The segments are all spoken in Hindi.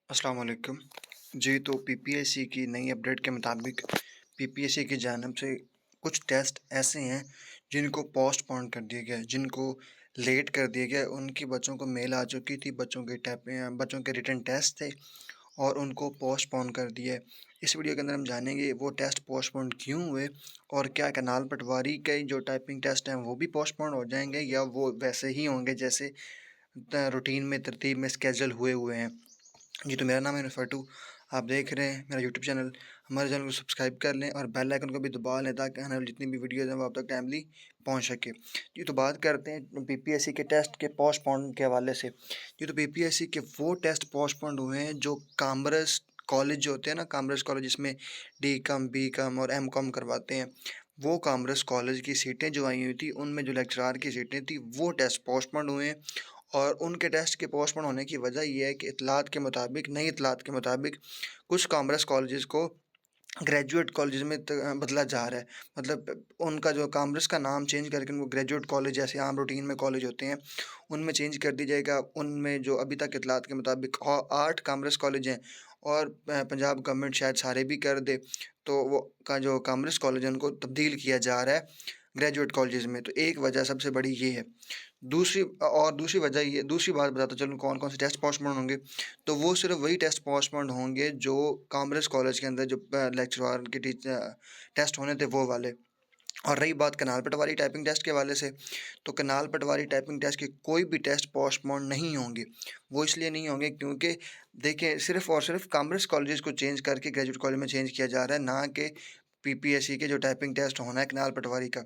अस्सलाम वालेकुम। जी, तो पीपीएससी की नई अपडेट के मुताबिक पीपीएससी की जानिब से कुछ टेस्ट ऐसे हैं जिनको पोस्टपोन कर दिया गया है, जिनको लेट कर दिया गया है। उनकी बच्चों को मेल आ चुकी थी, बच्चों के रिटन टेस्ट थे और उनको पोस्टपोन कर दिया है। इस वीडियो के अंदर हम जानेंगे वो टेस्ट पोस्टपोन क्यों हुए और क्या कनाल पटवारी के जो टाइपिंग टेस्ट हैं वो भी पोस्टपोन हो जाएंगे या वो वैसे ही होंगे जैसे रूटीन में तरतीब में स्केजल हुए हुए हैं। जी, तो मेरा नाम है फ़टू। आप देख रहे हैं मेरा यूट्यूब चैनल। हमारे चैनल को सब्सक्राइब कर लें और बेल आइकन को भी दबा लें ताकि आने वाली जितनी भी वीडियोज़ हैं वो आप तक टाइमली पहुंच सके। जी, तो बात करते हैं पीपीएससी के टेस्ट के पोस्टपोन के हवाले से। जी, तो पीपीएससी के वो टेस्ट पोस्टपोन्ड हुए हैं जो कामर्स कॉलेज जो होते हैं ना, कामर्स कॉलेज जिसमें डी कॉम, बी कॉम और एम कॉम करवाते हैं, वो कामर्स कॉलेज की सीटें जो आई हुई थी उनमें जो लेक्चरार की सीटें थी वो टेस्ट पोस्टपोन्ड हुए हैं। और उनके टेस्ट के पोस्टपोन होने की वजह ये है कि नई इतलात के मुताबिक कुछ कॉमर्स कॉलेजेस को ग्रेजुएट कॉलेज में बदला जा रहा है। मतलब उनका जो कॉमर्स का नाम चेंज करके उनको ग्रेजुएट कॉलेज जैसे आम रूटीन में कॉलेज होते हैं उनमें चेंज कर दी जाएगा। उनमें जो अभी तक इतलात के मुताबिक 8 कॉमर्स कॉलेज हैं और पंजाब गवर्नमेंट शायद सारे भी कर दे, तो वो का जो कॉमर्स कॉलेज है उनको तब्दील किया जा रहा है ग्रेजुएट कॉलेजेस में। तो एक वजह सबसे बड़ी ये है। दूसरी बात बताता चलूँ कौन-कौन से टेस्ट पोस्टपोन होंगे। तो वो सिर्फ़ वही टेस्ट पोस्टपोन होंगे जो कॉमर्स कॉलेज के अंदर जो लेक्चरार के टेस्ट होने थे वो वाले। और रही बात कनाल पटवारी टाइपिंग टेस्ट के हवाले से, तो कनाल पटवारी टाइपिंग टेस्ट के कोई भी टेस्ट पोस्टपोन नहीं होंगे। वो इसलिए नहीं होंगे क्योंकि देखिए सिर्फ़ और सिर्फ़ कॉमर्स कॉलेजेस को चेंज करके ग्रेजुएट कॉलेज में चेंज किया जा रहा है, ना कि पीपीएससी के जो टाइपिंग टेस्ट होना है कनाल पटवारी का।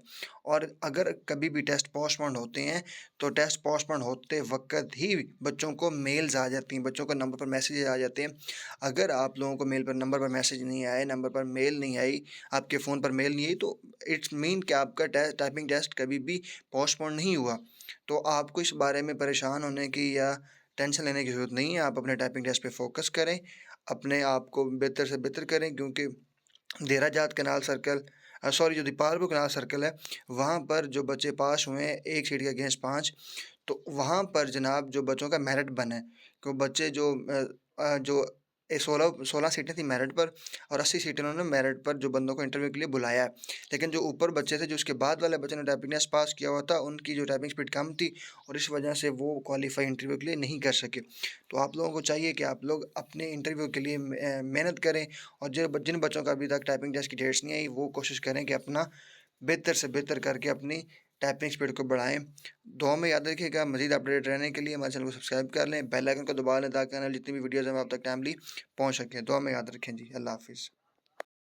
और अगर कभी भी टेस्ट पोस्टपोन होते हैं, तो टेस्ट पोस्टपोन होते वक़्त ही बच्चों को मेल्स आ जाती हैं, बच्चों को नंबर पर मैसेजेस आ जाते हैं। अगर आप लोगों को नंबर पर मैसेज नहीं आए, नंबर पर मेल नहीं आई, आपके फ़ोन पर मेल नहीं आई, तो इट्स मीन कि आपका टाइपिंग टेस्ट कभी भी पोस्टपोन नहीं हुआ। तो आपको इस बारे में परेशान होने की या टेंशन लेने की ज़रूरत नहीं है। आप अपने टाइपिंग टेस्ट पे फ़ोकस करें, अपने आप को बेहतर से बेहतर करें क्योंकि देरा जात कैनाल सर्कल सॉरी जो दीपालपुर कैनाल सर्कल है, वहाँ पर जो बच्चे पास हुए हैं 1 सीट के अगेंस्ट 5, तो वहाँ पर जनाब जो बच्चों का मेरिट बना है, तो बच्चे जो 16 सीटें थी मेरिट पर और 80 सीटें उन्होंने मेरिट पर जो बंदों को इंटरव्यू के लिए बुलाया है। लेकिन जो ऊपर बच्चे थे, जो उसके बाद वाले बच्चे ने टाइपिंग टेस्ट पास किया हुआ था, उनकी जो टाइपिंग स्पीड कम थी और इस वजह से वो क्वालीफाई इंटरव्यू के लिए नहीं कर सके। तो आप लोगों को चाहिए कि आप लोग अपने इंटरव्यू के लिए मेहनत करें और जो जिन बच्चों का अभी तक टाइपिंग टेस्ट की डेट्स नहीं आई, वो कोशिश करें कि अपना बेहतर से बेहतर करके अपनी टाइपिंग स्पीड को बढ़ाएँ। दुआ में याद रखिएगा, मज़ीद अपडेट रहने के लिए हमारे चैनल को सब्सक्राइब कर लें, बेल आइकन को दबा लें ताकि आने वाली जितनी भी वीडियोज़ हैं वो आप तक टाइमली पहुँच सकें। दुआ में याद रखें जी। अल्लाह हाफ़िज़।